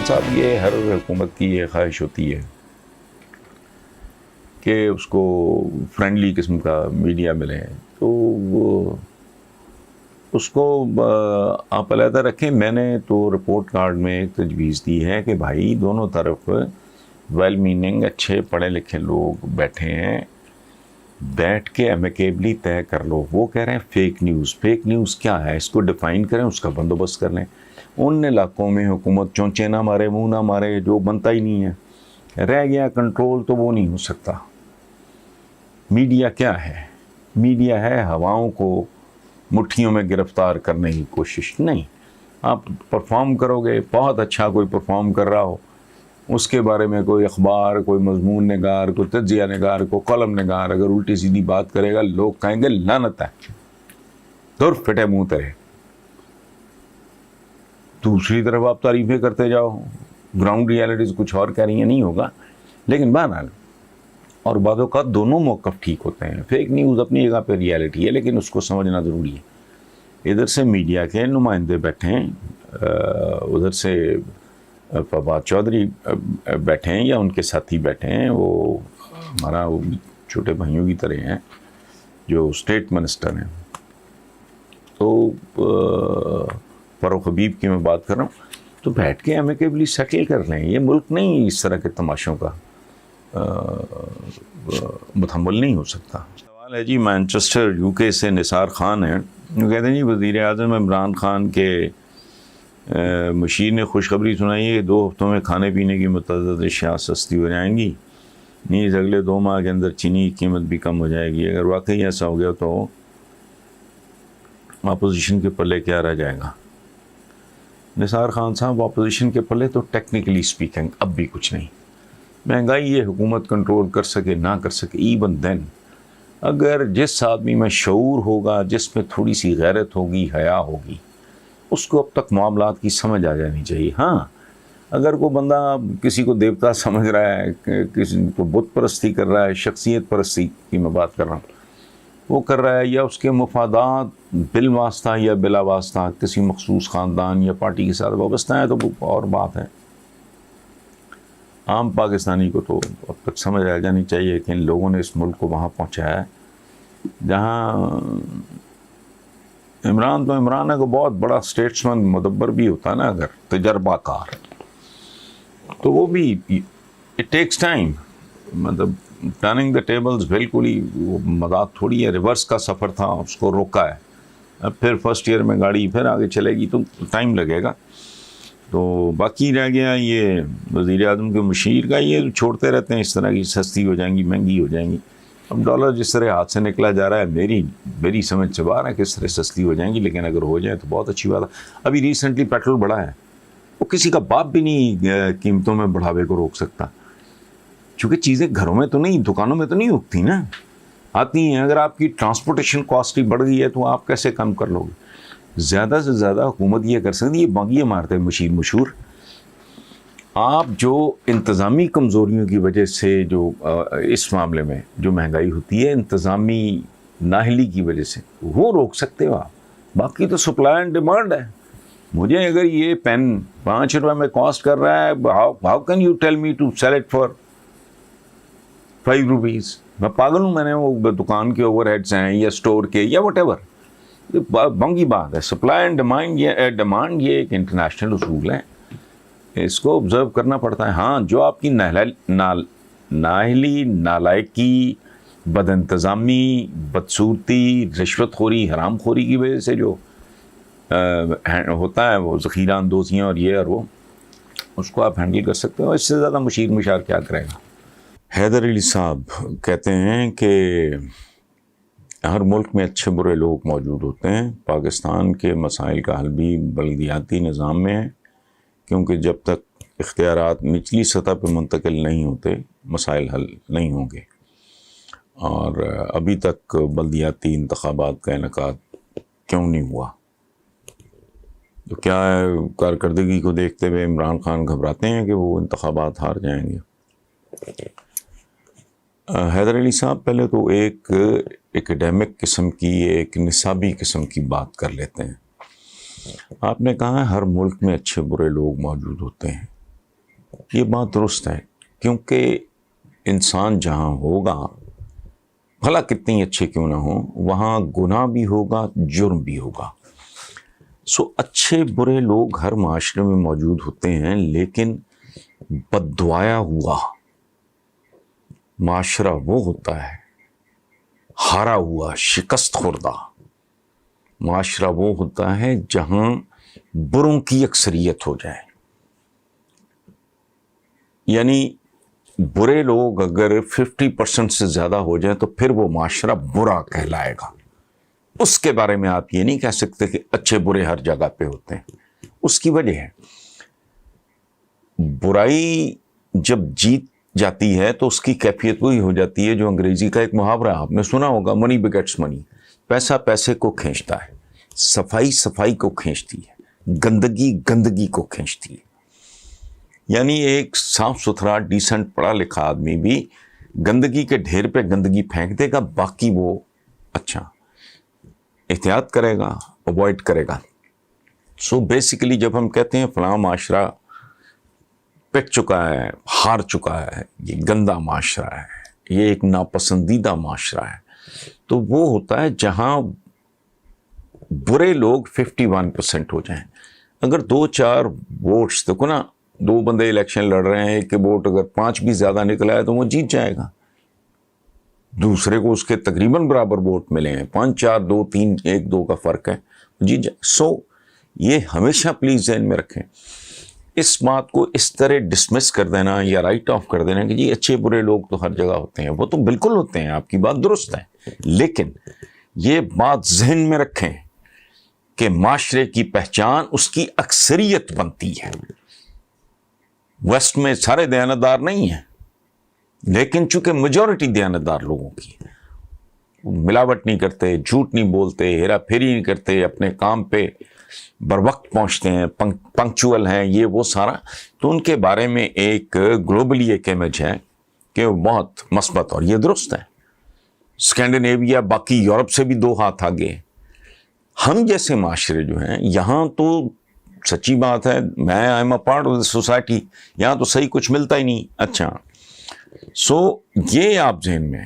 عمران صاحب یہ ہر حکومت کی یہ خواہش ہوتی ہے کہ اس کو فرینڈلی قسم کا میڈیا ملے، تو وہ اس کو آپ علیحدہ رکھیں۔ میں نے تو رپورٹ کارڈ میں ایک تجویز دی ہے کہ بھائی دونوں طرف ویل میننگ اچھے پڑھے لکھے لوگ بیٹھے ہیں، بیٹھ کے امیکیبلی طے کر لو۔ وہ کہہ رہے ہیں فیک نیوز، فیک نیوز کیا ہے اس کو ڈیفائن کریں، اس کا بندوبست کر لیں۔ ان علاقوں میں حکومت چونچے نہ مارے، منہ نہ مارے، جو بنتا ہی نہیں ہے، رہ گیا کنٹرول، تو وہ نہیں ہو سکتا۔ میڈیا کیا ہے؟ میڈیا ہے ہواؤں کو مٹھیوں میں گرفتار کرنے کی کوشش نہیں۔ آپ پرفارم کرو گے، بہت اچھا کوئی پرفارم کر رہا ہو، اس کے بارے میں کوئی اخبار، کوئی مضمون نگار، کوئی تجزیہ نگار، کوئی کالم نگار اگر الٹی سیدھی بات کرے گا، لوگ کہیں گے لعنت ہے، دور پھٹے منہ تیرے۔ دوسری طرف آپ تعریفیں کرتے جاؤ، گراؤنڈ ریالٹیز کچھ اور کہہ رہی ہیں، نہیں ہوگا۔ لیکن بہرحال اور بعض اوقات دونوں موقف ٹھیک ہوتے ہیں۔ فیک نیوز اپنی جگہ پہ ریالٹی ہے، لیکن اس کو سمجھنا ضروری ہے۔ ادھر سے میڈیا کے نمائندے بیٹھے ہیں، ادھر سے فواد چودھری بیٹھے ہیں یا ان کے ساتھی بیٹھے ہیں، وہ ہمارا چھوٹے بھائیوں کی طرح ہیں جو اسٹیٹ منسٹر ہیں۔ تو فاروق حبیب کی میں بات کر رہا ہوں، تو بیٹھ کے امیکیبلی سیٹل کر لیں۔ یہ ملک نہیں اس طرح کے تماشوں کا متحمل نہیں ہو سکتا۔ سوال ہے جی مانچسٹر UK سے نثار خان ہیں، وہ کہتے ہیں جی وزیر اعظم عمران خان کے مشیر نے خوشخبری سنائی ہے کہ 2 ہفتوں میں کھانے پینے کی متعدد اشیاء سستی ہو جائیں گی، نیز اگلے 2 ماہ کے اندر چینی کی قیمت بھی کم ہو جائے گی۔ اگر واقعی ایسا ہو گیا تو اپوزیشن کے پلے کیا رہ جائے گا؟ نثار خان صاحب، اپوزیشن کے پلے تو ٹیکنیکلی سپیکنگ اب بھی کچھ نہیں۔ مہنگائی یہ حکومت کنٹرول کر سکے نہ کر سکے، ایون دین اگر جس آدمی میں شعور ہوگا، جس میں تھوڑی سی غیرت ہوگی، حیا ہوگی، اس کو اب تک معاملات کی سمجھ آ جانی چاہیے۔ ہاں اگر کوئی بندہ کسی کو دیوتا سمجھ رہا ہے، کسی کو بت پرستی کر رہا ہے، شخصیت پرستی کی میں بات کر رہا ہوں، وہ کر رہا ہے، یا اس کے مفادات بالواسطہ یا بلا واسطہ کسی مخصوص خاندان یا پارٹی کے ساتھ وابستہ ہیں، تو وہ اور بات ہے۔ عام پاکستانی کو تو اب تک سمجھ آ جانی چاہیے کہ ان لوگوں نے اس ملک کو وہاں پہنچایا ہے جہاں عمران ہے، کو بہت بڑا اسٹیٹسمن مدبر بھی ہوتا ہے نا، اگر تجربہ کار، تو وہ بھی اٹ ٹیکس ٹائم، مطلب ٹرننگ دا ٹیبلز بالکل ہی وہ مذاق تھوڑی ہے، ریورس کا سفر تھا، اس کو روکا ہے، اب پھر فرسٹ ایئر میں گاڑی پھر آگے چلے گی تو ٹائم لگے گا۔ تو باقی رہ گیا یہ وزیر اعظم کے مشیر کا، یہ چھوڑتے رہتے ہیں اس طرح کی سستی ہو جائیں گی، مہنگی ہو جائیں گی۔ اب ڈالر جس طرح ہاتھ سے نکلا جا رہا ہے، میری سمجھ سے باہر ہے کس طرح سستی ہو جائیں گی، لیکن اگر ہو جائے تو بہت اچھی بات ہے۔ ابھی ریسنٹلی پیٹرول بڑھا ہے، وہ کسی کا باپ بھی نہیں قیمتوں میں بڑھاوے کو روک سکتا، چونکہ چیزیں گھروں میں تو نہیں، دکانوں میں تو نہیں اگتی نا، آتی ہیں۔ اگر آپ کی ٹرانسپورٹیشن کاسٹ ہی بڑھ گئی ہے تو آپ کیسے کم کر لو گے؟ زیادہ سے زیادہ حکومت یہ کر سکتی ہے، یہ باغیے مارتے ہیں مشہور۔ آپ جو انتظامی کمزوریوں کی وجہ سے جو اس معاملے میں جو مہنگائی ہوتی ہے، انتظامی نااہلی کی وجہ سے، وہ روک سکتے ہو آپ۔ باقی تو سپلائی اینڈ ڈیمانڈ ہے۔ مجھے اگر یہ پین 5 روپے میں کاسٹ کر رہا ہے، how can you tell me to sell it for 5 rupees? میں پاگل ہوں؟ میں نے وہ دکان کے اوور ہیڈس ہیں یا اسٹور کے یا وٹ ایور، بنگی بات ہے۔ سپلائی اینڈ ڈیمانڈ یہ ایک انٹرنیشنل اصول ہے، اس کو آبزرو کرنا پڑتا ہے۔ ہاں جو آپ کی نااہلی، نالائکی، بد انتظامی، بدصورتی، رشوت خوری، حرام خوری کی وجہ سے جو ہوتا ہے، وہ ذخیرہ اندوزیاں اور یہ اور وہ، اس کو آپ ہینڈل کر سکتے ہو۔ اس سے زیادہ مشار کیا کرے گا؟ حیدر علی صاحب کہتے ہیں کہ ہر ملک میں اچھے برے لوگ موجود ہوتے ہیں، پاکستان کے مسائل کا حل بھی بلدیاتی نظام میں ہے، کیونکہ جب تک اختیارات نچلی سطح پہ منتقل نہیں ہوتے، مسائل حل نہیں ہوں گے۔ اور ابھی تک بلدیاتی انتخابات کا انعقاد کیوں نہیں ہوا؟ تو کیا کارکردگی کو دیکھتے ہوئے عمران خان گھبراتے ہیں کہ وہ انتخابات ہار جائیں گے؟ حیدر علی صاحب پہلے تو ایک ایکڈیمک قسم کی، ایک نصابی قسم کی بات کر لیتے ہیں۔ آپ نے کہا ہے ہر ملک میں اچھے برے لوگ موجود ہوتے ہیں، یہ بات درست ہے، کیونکہ انسان جہاں ہوگا بھلا کتنی اچھے کیوں نہ ہوں، وہاں گناہ بھی ہوگا، جرم بھی ہوگا. سو اچھے برے لوگ ہر معاشرے میں موجود ہوتے ہیں، لیکن بددعایا ہوا معاشرہ وہ ہوتا ہے، ہارا ہوا شکست خوردہ معاشرہ وہ ہوتا ہے جہاں بروں کی اکثریت ہو جائے. یعنی برے لوگ اگر 50% سے زیادہ ہو جائیں تو پھر وہ معاشرہ برا کہلائے گا. اس کے بارے میں آپ یہ نہیں کہہ سکتے کہ اچھے برے ہر جگہ پہ ہوتے ہیں. اس کی وجہ ہے برائی جب جیت جاتی ہے تو اس کی کیفیت وہی ہو جاتی ہے جو انگریزی کا ایک محاورہ آپ نے سنا ہوگا، منی بگیٹس منی. پیسہ پیسے کو کھینچتا ہے، صفائی صفائی کو کھینچتی ہے، گندگی گندگی کو کھینچتی ہے. یعنی ایک صاف ستھرا ڈیسنٹ پڑھا لکھا آدمی بھی گندگی کے ڈھیر پہ گندگی پھینک دے گا، باقی وہ اچھا احتیاط کرے گا، اوائڈ کرے گا. سو بیسیکلی جب ہم کہتے ہیں فلاں معاشرہ پٹ چکا ہے، ہار چکا ہے، یہ گندا معاشرہ ہے، یہ ایک ناپسندیدہ معاشرہ ہے، تو وہ ہوتا ہے جہاں برے لوگ 51% ہو جائیں. اگر 2-4 ووٹس دیکھو نا، 2 بندے الیکشن لڑ رہے ہیں، ایک کے ووٹ اگر 5 بھی زیادہ نکلا ہے تو وہ جیت جائے گا. دوسرے کو اس کے تقریباً برابر ووٹ ملے ہیں، 5-4 2-3 1-2 کا فرق ہے، جیت جائے. سو یہ ہمیشہ پلیز ذہن میں رکھیں. اس بات کو اس طرح ڈسمس کر دینا یا رائٹ آف کر دینا کہ جی اچھے برے لوگ تو ہر جگہ ہوتے ہیں، وہ تو بالکل ہوتے ہیں، آپ کی بات درست ہے. لیکن یہ بات ذہن میں رکھیں کہ معاشرے کی پہچان اس کی اکثریت بنتی ہے. ویسٹ میں سارے دیانتدار نہیں ہیں، لیکن چونکہ میجورٹی دیانتدار لوگوں کی، ملاوٹ نہیں کرتے، جھوٹ نہیں بولتے، ہیرا پھیری نہیں کرتے، اپنے کام پہ بر وقت پہنچتے ہیں، پنکچوئل ہیں، یہ وہ سارا، تو ان کے بارے میں ایک گلوبلی ایک امیج ہے کہ وہ بہت مثبت، اور یہ درست ہے. اسکینڈینیویا باقی یورپ سے بھی 2 ہاتھ آگے. ہم جیسے معاشرے جو ہیں یہاں تو سچی بات ہے، میں I am a part of the society, یہاں تو صحیح کچھ ملتا ہی نہیں. اچھا، سو یہ آپ ذہن میں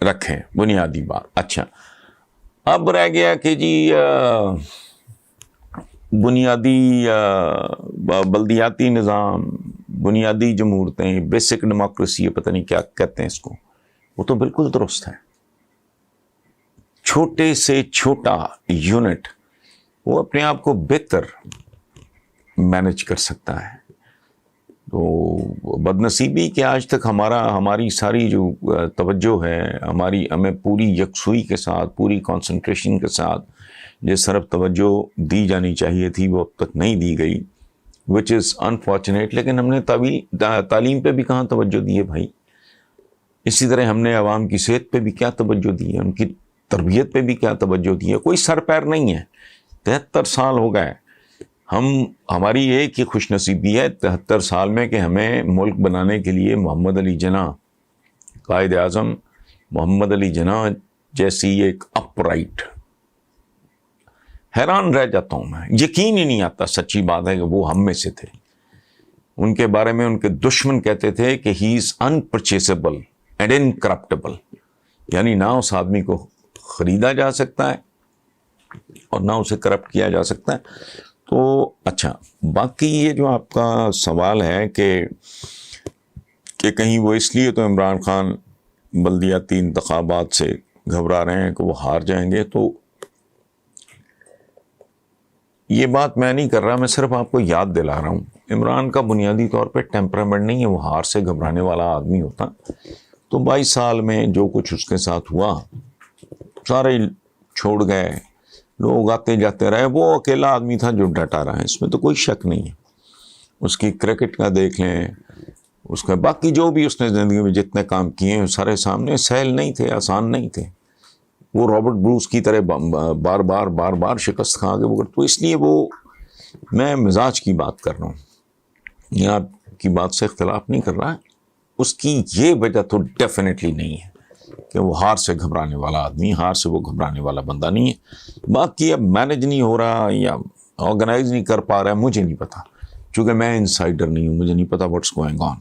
رکھیں بنیادی بات. اچھا، اب رہ گیا کہ جی بنیادی بلدیاتی نظام، بنیادی جمہوریتیں، بیسک ڈیموکریسی، پتہ نہیں کیا کہتے ہیں اس کو، وہ تو بالکل درست ہے. چھوٹے سے چھوٹا یونٹ وہ اپنے آپ کو بہتر مینج کر سکتا ہے. تو بدنصیبی کہ آج تک ہماری ساری جو توجہ ہے، ہمیں پوری یکسوئی کے ساتھ، پوری کنسنٹریشن کے ساتھ جس طرف توجہ دی جانی چاہیے تھی وہ اب تک نہیں دی گئی، وچ از انفارچونیٹ. لیکن ہم نے تعلیم پہ بھی کہاں توجہ دی ہے بھائی؟ اسی طرح ہم نے عوام کی صحت پہ بھی کیا توجہ دی ہے، ان کی تربیت پہ بھی کیا توجہ دی ہے؟ کوئی سر پیر نہیں ہے. 73 سال ہو گئے، ہماری ایک ہی خوش نصیبی ہے 73 سال میں کہ ہمیں ملک بنانے کے لیے محمد علی جناح، قائد اعظم محمد علی جناح جیسی ایک اپ رائٹ، حیران رہ جاتا ہوں میں، یقین ہی نہیں آتا. سچی بات ہے کہ وہ ہم میں سے تھے. ان کے بارے میں ان کے دشمن کہتے تھے کہ ہی از انپرچیسبل اینڈ انکرپٹیبل، یعنی نہ اس آدمی کو خریدا جا سکتا ہے اور نہ اسے کرپٹ کیا جا سکتا ہے. تو اچھا، باقی یہ جو آپ کا سوال ہے کہ کہیں وہ اس لیے تو عمران خان بلدیاتی انتخابات سے گھبرا رہے ہیں کہ وہ ہار جائیں گے، تو یہ بات میں نہیں کر رہا، میں صرف آپ کو یاد دلا رہا ہوں. عمران کا بنیادی طور پہ ٹیمپرامنٹ نہیں ہے، وہ ہار سے گھبرانے والا آدمی ہوتا. تو 22 سال میں جو کچھ اس کے ساتھ ہوا سارے چھوڑ گئے، لوگ آتے جاتے رہے، وہ اکیلا آدمی تھا جو ڈٹا رہا ہے، اس میں تو کوئی شک نہیں ہے. اس کی کرکٹ کا دیکھ لیں، اس کا باقی جو بھی اس نے زندگی میں جتنے کام کیے ہیں سارے سامنے، سہل نہیں تھے، آسان نہیں تھے. وہ رابرٹ بروس کی طرح بار بار شکست کھا کے وہ، تو اس لیے وہ، میں مزاج کی بات کر رہا ہوں، یہ آپ کی بات سے اختلاف نہیں کر رہا. اس کی یہ وجہ تو ڈیفینیٹلی نہیں ہے کہ وہ ہار سے گھبرانے والا آدمی، ہار سے وہ گھبرانے والا بندہ نہیں ہے. باقی اب مینج نہیں ہو رہا یا آرگنائز نہیں کر پا رہا ہے، مجھے نہیں پتا. چونکہ میں انسائڈر نہیں ہوں, مجھے نہیں پتا واٹس گوئنگ آن.